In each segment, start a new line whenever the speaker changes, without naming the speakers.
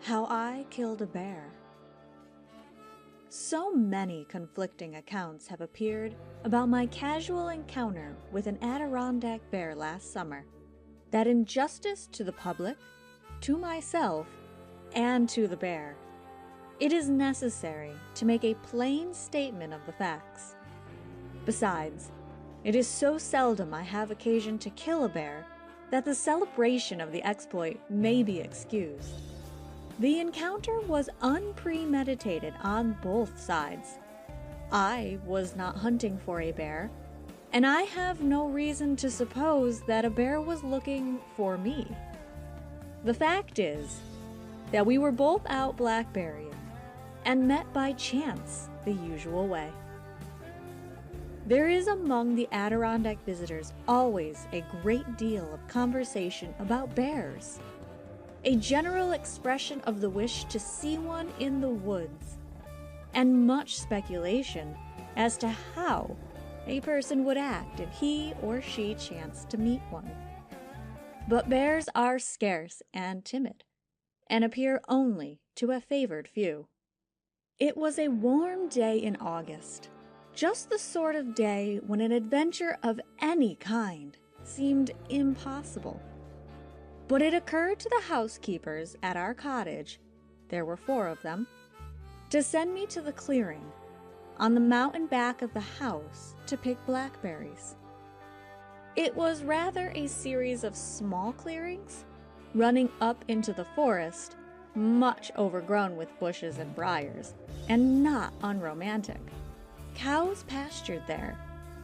How I Killed a Bear. So many conflicting accounts have appeared about my casual encounter with an Adirondack bear last summer that, in justice to the public, to myself, and to the bear, it is necessary to make a plain statement of the facts. Besides, it is so seldom I have occasion to kill a bear that the celebration of the exploit may be excused. The encounter was unpremeditated on both sides. I was not hunting for a bear, and I have no reason to suppose that a bear was looking for me. The fact is that we were both out blackberrying and met by chance the usual way. There is among the Adirondack visitors always a great deal of conversation about bears, a general expression of the wish to see one in the woods, and much speculation as to how a person would act if he or she chanced to meet one. But bears are scarce and timid, and appear only to a favored few. It was a warm day in August, just the sort of day when an adventure of any kind seemed impossible. But it occurred to the housekeepers at our cottage, there were 4 of them, to send me to the clearing on the mountain back of the house to pick blackberries. It was rather a series of small clearings running up into the forest, much overgrown with bushes and briars, and not unromantic. Cows pastured there,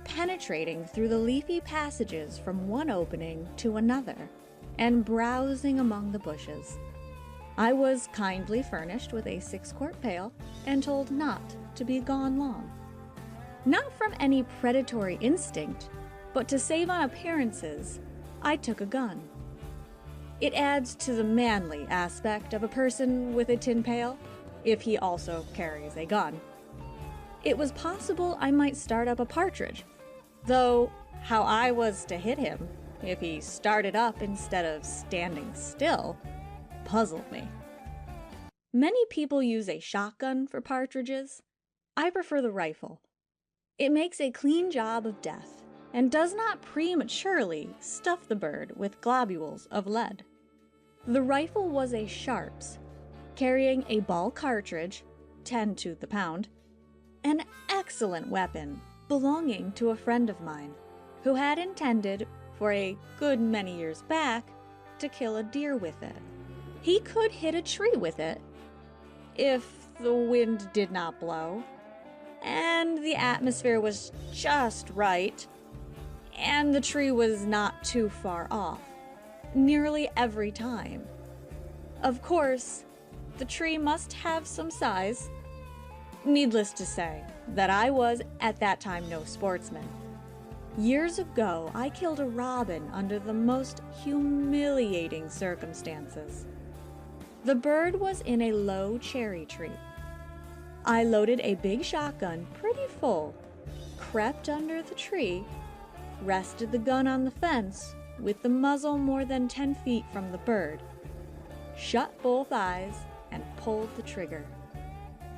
penetrating through the leafy passages from one opening to another, and browsing among the bushes. I was kindly furnished with a 6-quart pail and told not to be gone long. Not from any predatory instinct, but to save on appearances, I took a gun. It adds to the manly aspect of a person with a tin pail if he also carries a gun. It was possible I might start up a partridge, though how I was to hit him if he started up instead of standing still puzzled me. Many people use a shotgun for partridges. I prefer the rifle. It makes a clean job of death and does not prematurely stuff the bird with globules of lead. The rifle was a Sharps, carrying a ball cartridge, 10 to the pound, an excellent weapon belonging to a friend of mine who had intended, for a good many years back, to kill a deer with it. He could hit a tree with it, if the wind did not blow, and the atmosphere was just right, and the tree was not too far off, nearly every time. Of course, the tree must have some size. Needless to say that I was at that time no sportsman. Years ago, I killed a robin under the most humiliating circumstances. The bird was in a low cherry tree. I loaded a big shotgun pretty full, crept under the tree, rested the gun on the fence with the muzzle more than 10 feet from the bird, shut both eyes, and pulled the trigger.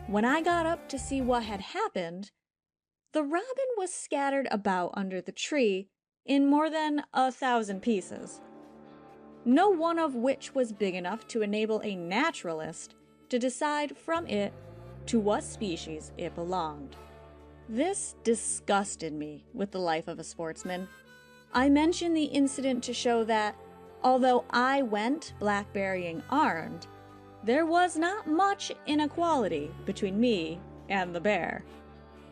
When I got up to see what had happened, the robin was scattered about under the tree in more than 1,000 pieces, no one of which was big enough to enable a naturalist to decide from it to what species it belonged. This disgusted me with the life of a sportsman. I mention the incident to show that, although I went blackberrying armed, there was not much inequality between me and the bear.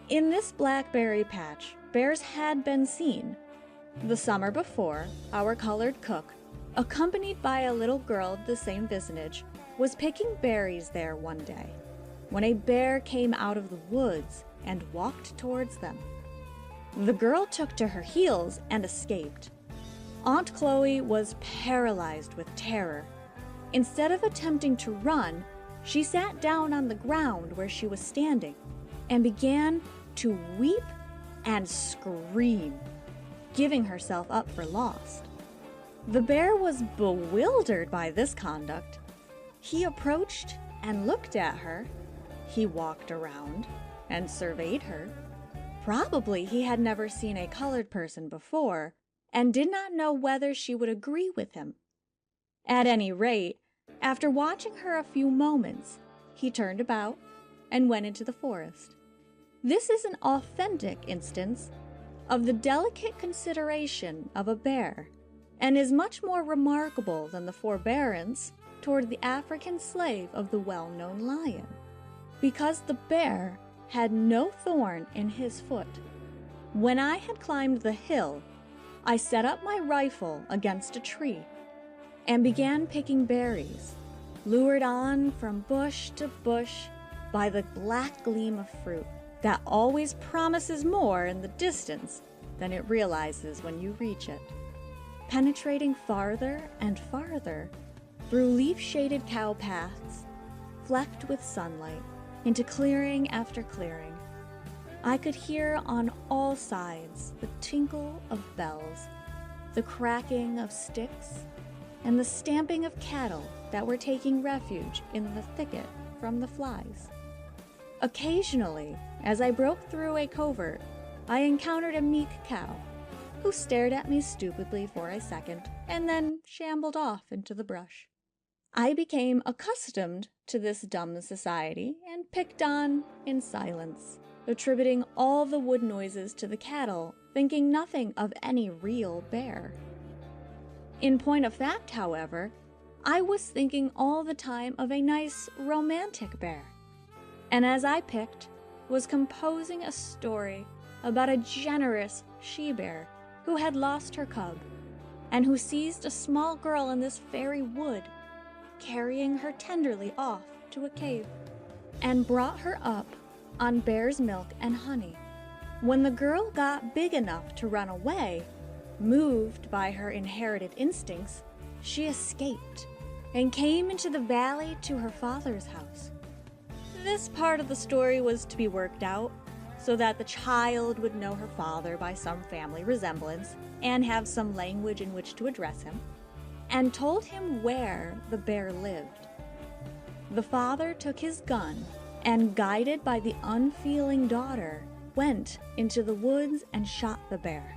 In this blackberry patch, bears had been seen. The summer before, our colored cook, accompanied by a little girl of the same vicinage, was picking berries there one day, when a bear came out of the woods and walked towards them. The girl took to her heels and escaped. Aunt Chloe was paralyzed with terror. Instead of attempting to run, she sat down on the ground where she was standing and began to weep and scream, giving herself up for lost. The bear was bewildered by this conduct. He approached and looked at her. He walked around and surveyed her. Probably he had never seen a colored person before and did not know whether she would agree with him. At any rate, after watching her a few moments, he turned about and went into the forest. This is an authentic instance of the delicate consideration of a bear, and is much more remarkable than the forbearance toward the African slave of the well-known lion, because the bear had no thorn in his foot. When I had climbed the hill, I set up my rifle against a tree and began picking berries, lured on from bush to bush by the black gleam of fruit that always promises more in the distance than it realizes when you reach it. Penetrating farther and farther through leaf-shaded cow paths, flecked with sunlight, into clearing after clearing, I could hear on all sides the tinkle of bells, the cracking of sticks, and the stamping of cattle that were taking refuge in the thicket from the flies. Occasionally, as I broke through a covert, I encountered a meek cow, who stared at me stupidly for a second and then shambled off into the brush. I became accustomed to this dumb society and picked on in silence, attributing all the wood noises to the cattle, thinking nothing of any real bear. In point of fact, however, I was thinking all the time of a nice romantic bear, and as I picked, was composing a story about a generous she-bear who had lost her cub, and who seized a small girl in this very wood, carrying her tenderly off to a cave, and brought her up on bear's milk and honey. When the girl got big enough to run away, moved by her inherited instincts, she escaped and came into the valley to her father's house. This part of the story was to be worked out so that the child would know her father by some family resemblance and have some language in which to address him, and told him where the bear lived. The father took his gun and, guided by the unfeeling daughter, went into the woods and shot the bear,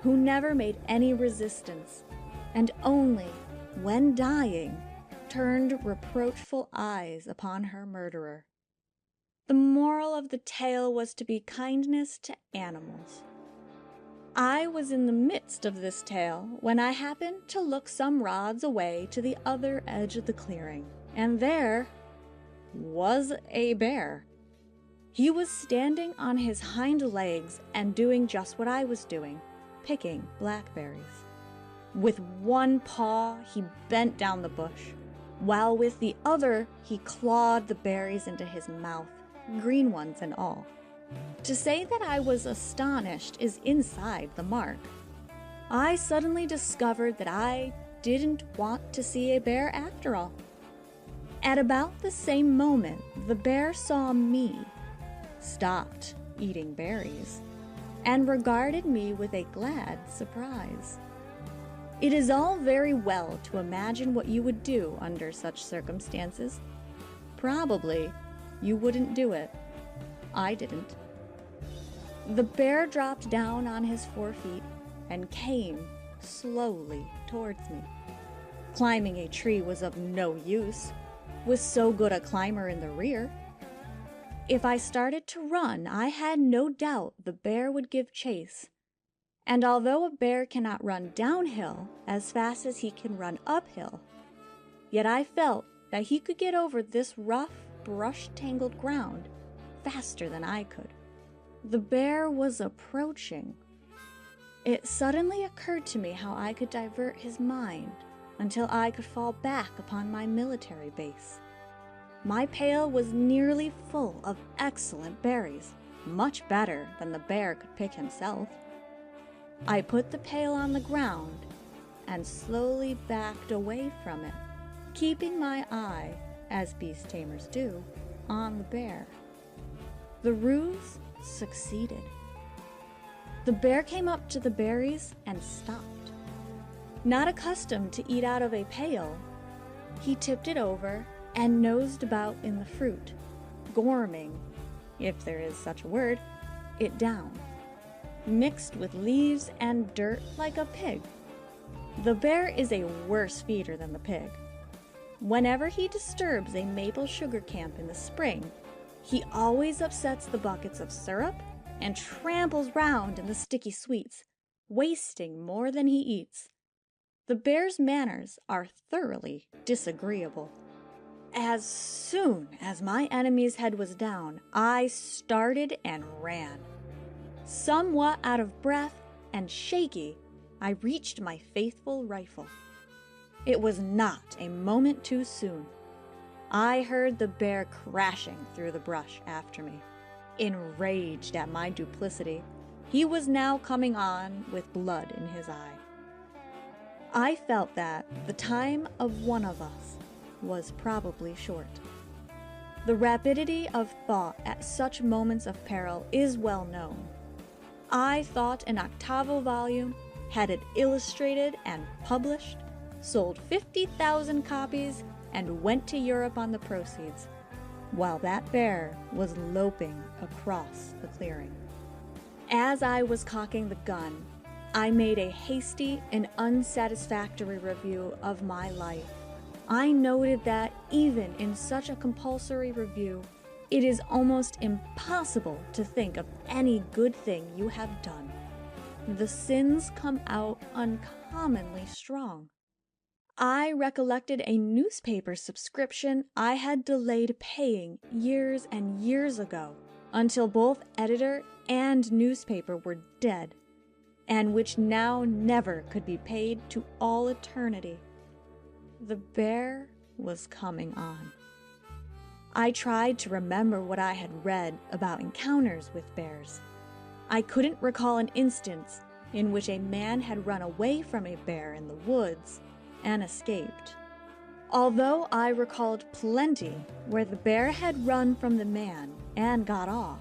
who never made any resistance, and only, when dying, turned reproachful eyes upon her murderer. The moral of the tale was to be kindness to animals. I was in the midst of this tale when I happened to look some rods away to the other edge of the clearing, and there was a bear. He was standing on his hind legs and doing just what I was doing, picking blackberries. With one paw, he bent down the bush, while with the other, he clawed the berries into his mouth, green ones and all. To say that I was astonished is inside the mark. I suddenly discovered that I didn't want to see a bear after all. At about the same moment, the bear saw me, stopped eating berries, and regarded me with a glad surprise. It is all very well to imagine what you would do under such circumstances. Probably you wouldn't do it. I didn't. The bear dropped down on his 4 feet and came slowly towards me. Climbing a tree was of no use, with so good a climber in the rear. If I started to run, I had no doubt the bear would give chase. And although a bear cannot run downhill as fast as he can run uphill, yet I felt that he could get over this rough, brush-tangled ground faster than I could. The bear was approaching. It suddenly occurred to me how I could divert his mind until I could fall back upon my military base. My pail was nearly full of excellent berries, much better than the bear could pick himself. I put the pail on the ground and slowly backed away from it, keeping my eye, as beast tamers do, on the bear. The ruse succeeded. The bear came up to the berries and stopped. Not accustomed to eat out of a pail, he tipped it over and nosed about in the fruit, gorming, if there is such a word, it down, mixed with leaves and dirt like a pig. The bear is a worse feeder than the pig. Whenever he disturbs a maple sugar camp in the spring, he always upsets the buckets of syrup and tramples round in the sticky sweets, wasting more than he eats. The bear's manners are thoroughly disagreeable. As soon as my enemy's head was down, I started and ran. Somewhat out of breath and shaky, I reached my faithful rifle. It was not a moment too soon. I heard the bear crashing through the brush after me. Enraged at my duplicity, he was now coming on with blood in his eye. I felt that the time of one of us was probably short. The rapidity of thought at such moments of peril is well known. I thought an octavo volume, had it illustrated and published, sold 50,000 copies, and went to Europe on the proceeds, while that bear was loping across the clearing. As I was cocking the gun, I made a hasty and unsatisfactory review of my life. I noted that even in such a compulsory review, it is almost impossible to think of any good thing you have done. The sins come out uncommonly strong. I recollected a newspaper subscription I had delayed paying years and years ago, until both editor and newspaper were dead, and which now never could be paid to all eternity. The bear was coming on. I tried to remember what I had read about encounters with bears. I couldn't recall an instance in which a man had run away from a bear in the woods and escaped, although I recalled plenty where the bear had run from the man and got off.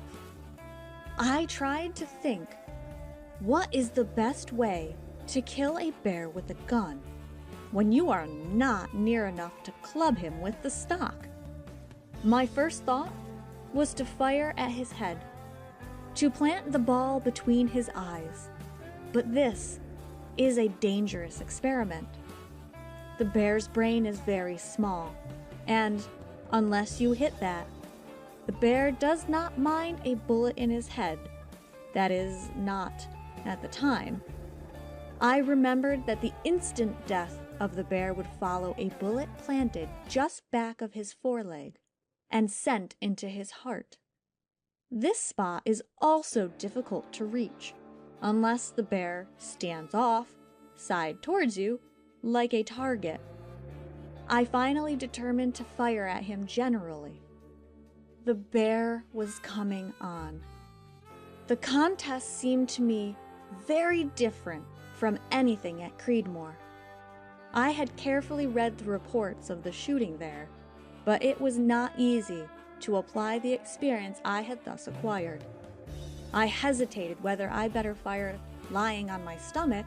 I tried to think, what is the best way to kill a bear with a gun when you are not near enough to club him with the stock? My first thought was to fire at his head, to plant the ball between his eyes, but this is a dangerous experiment. The bear's brain is very small, and unless you hit that, the bear does not mind a bullet in his head. That is, not at the time. I remembered that the instant death of the bear would follow a bullet planted just back of his foreleg and sent into his heart. This spot is also difficult to reach, unless the bear stands off, side towards you, like a target. I finally determined to fire at him generally. The bear was coming on. The contest seemed to me very different from anything at Creedmoor. I had carefully read the reports of the shooting there, but it was not easy to apply the experience I had thus acquired. I hesitated whether I better fire lying on my stomach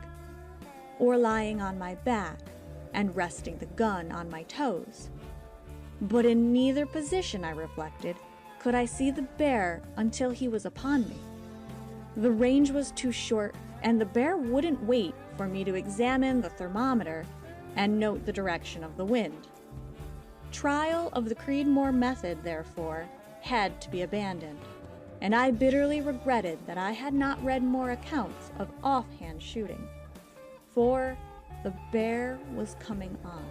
or lying on my back and resting the gun on my toes. But in neither position, I reflected, could I see the bear until he was upon me. The range was too short, and the bear wouldn't wait for me to examine the thermometer and note the direction of the wind. Trial of the Creedmoor method, therefore, had to be abandoned, and I bitterly regretted that I had not read more accounts of offhand shooting, for the bear was coming on.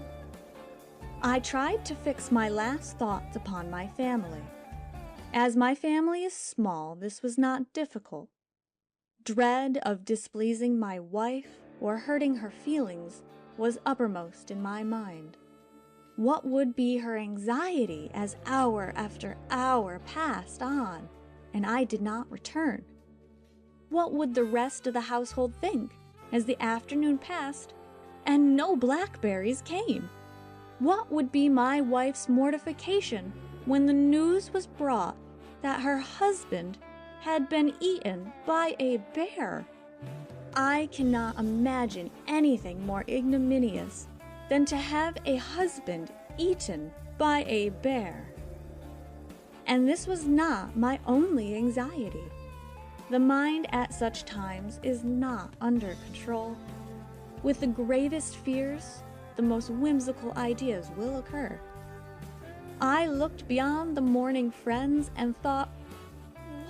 I tried to fix my last thoughts upon my family. As my family is small, this was not difficult. Dread of displeasing my wife or hurting her feelings was uppermost in my mind. What would be her anxiety as hour after hour passed on and I did not return? What would the rest of the household think as the afternoon passed and no blackberries came? What would be my wife's mortification when the news was brought that her husband had been eaten by a bear? I cannot imagine anything more ignominious than to have a husband eaten by a bear. And this was not my only anxiety. The mind at such times is not under control. With the gravest fears, the most whimsical ideas will occur. I looked beyond the mourning friends and thought,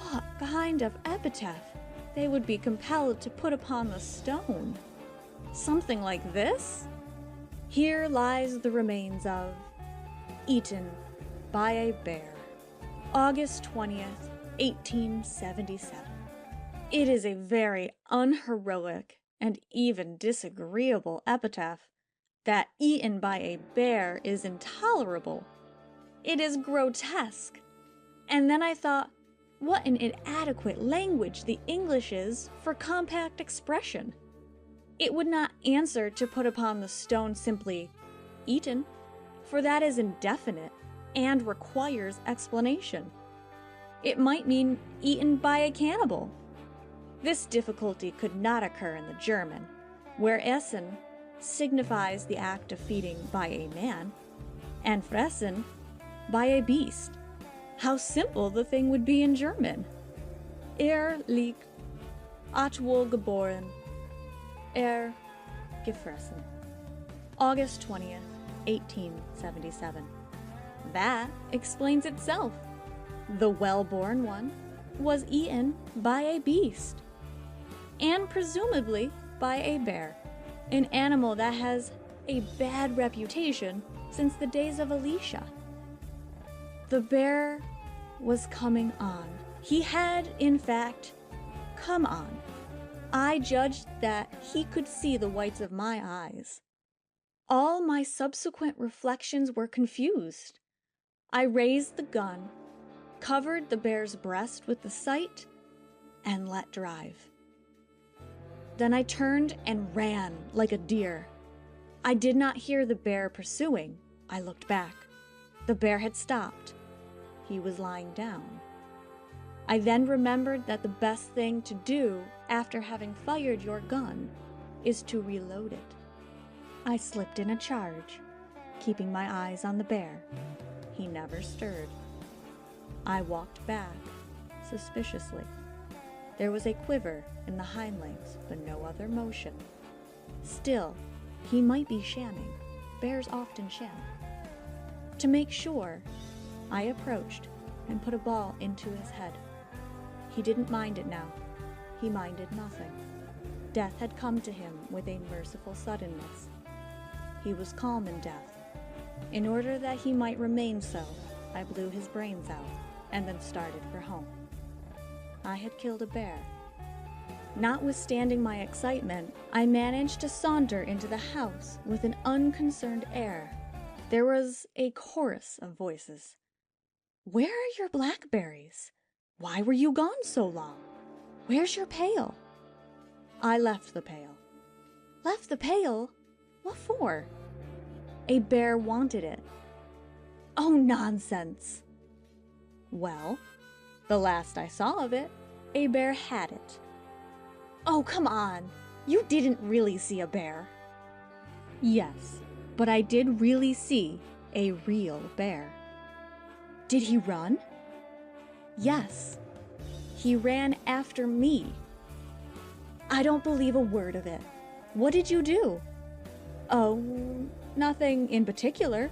what kind of epitaph they would be compelled to put upon the stone? Something like this? Here lies the remains of eaten by a bear, August 20th, 1877. It is a very unheroic and even disagreeable epitaph. That eaten by a bear is intolerable. It is grotesque. And then I thought, what an inadequate language the English is for compact expression. It would not answer to put upon the stone simply, eaten, for that is indefinite and requires explanation. It might mean eaten by a cannibal. This difficulty could not occur in the German, where essen signifies the act of feeding by a man, and fressen by a beast. How simple the thing would be in German. Liegt wohlgeboren, gefressen. August 20th, 1877. That explains itself. The well-born one was eaten by a beast, and presumably by a bear, an animal that has a bad reputation since the days of Elisha. The bear was coming on. He had, in fact, come on. I judged that he could see the whites of my eyes. All my subsequent reflections were confused. I raised the gun, covered the bear's breast with the sight, and let drive. Then I turned and ran like a deer. I did not hear the bear pursuing. I looked back. The bear had stopped. He was lying down. I then remembered that the best thing to do after having fired your gun is to reload it. I slipped in a charge, keeping my eyes on the bear. He never stirred. I walked back, suspiciously. There was a quiver in the hind legs, but no other motion. Still, he might be shamming. Bears often sham. To make sure, I approached and put a ball into his head. He didn't mind it now. He minded nothing. Death had come to him with a merciful suddenness. He was calm in death. In order that he might remain so, I blew his brains out and then started for home. I had killed a bear. Notwithstanding my excitement, I managed to saunter into the house with an unconcerned air. There was a chorus of voices. "Where are your blackberries? Why were you gone so long? Where's your pail?" I left the pail. Left the pail? What for? A bear wanted it. Oh, nonsense. Well, the last I saw of it, a bear had it. Oh, come on. You didn't really see a bear. Yes, but I did really see a real bear. Did he run? Yes. He ran after me. I don't believe a word of it. What did you do? Oh, nothing in particular,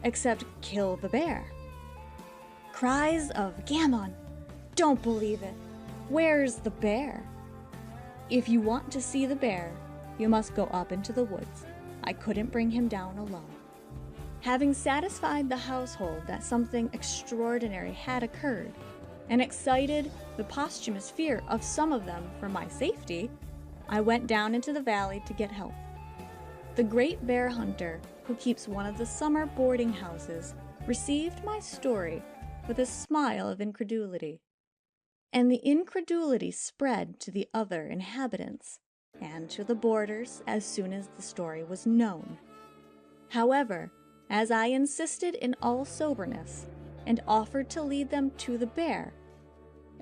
except kill the bear. Cries of gammon. Don't believe it. Where's the bear? If you want to see the bear, you must go up into the woods. I couldn't bring him down alone. Having satisfied the household that something extraordinary had occurred, and excited the posthumous fear of some of them for my safety, I went down into the valley to get help. The great bear hunter, who keeps one of the summer boarding houses, received my story with a smile of incredulity. And the incredulity spread to the other inhabitants, and to the boarders as soon as the story was known. However, as I insisted in all soberness, and offered to lead them to the bear,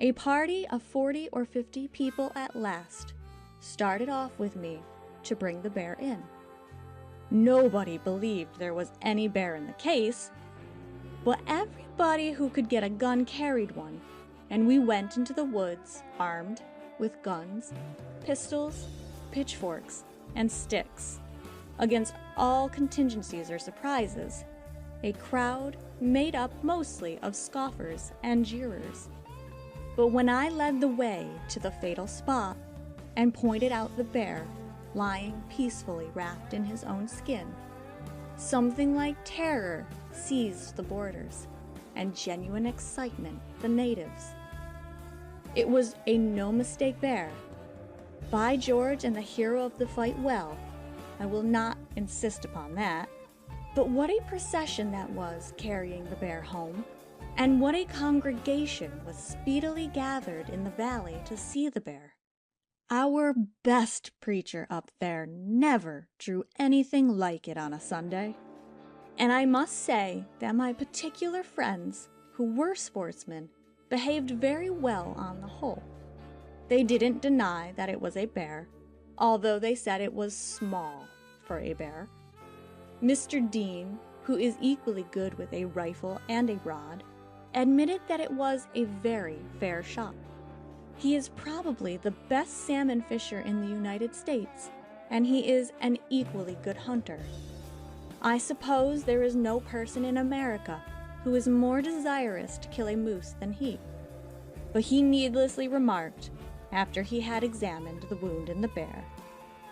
a party of 40 or 50 people at last started off with me to bring the bear in. Nobody believed there was any bear in the case, But everybody who could get a gun carried one, and we went into the woods armed with guns, pistols, pitchforks, and sticks, against all contingencies or surprises, a crowd made up mostly of scoffers and jeerers. But when I led the way to the fatal spot and pointed out the bear lying peacefully wrapped in his own skin, something like terror seized the boarders and genuine excitement the natives. It was a no-mistake bear. By George and the hero of the fight well, I will not insist upon that. But what a procession that was carrying the bear home, and what a congregation was speedily gathered in the valley to see the bear. Our best preacher up there never drew anything like it on a Sunday. And I must say that my particular friends, who were sportsmen, behaved very well on the whole. They didn't deny that it was a bear, although they said it was small for a bear. Mr. Dean, who is equally good with a rifle and a rod, admitted that it was a very fair shot. He is probably the best salmon fisher in the United States, and he is an equally good hunter. I suppose there is no person in America who is more desirous to kill a moose than he. But he needlessly remarked, after he had examined the wound in the bear,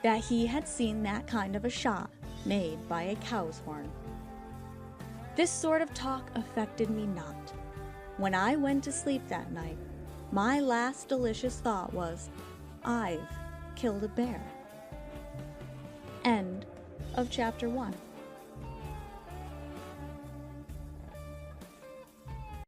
that he had seen that kind of a shot made by a cow's horn. This sort of talk affected me not. When I went to sleep that night, my last delicious thought was, I've killed a bear. End of chapter 1.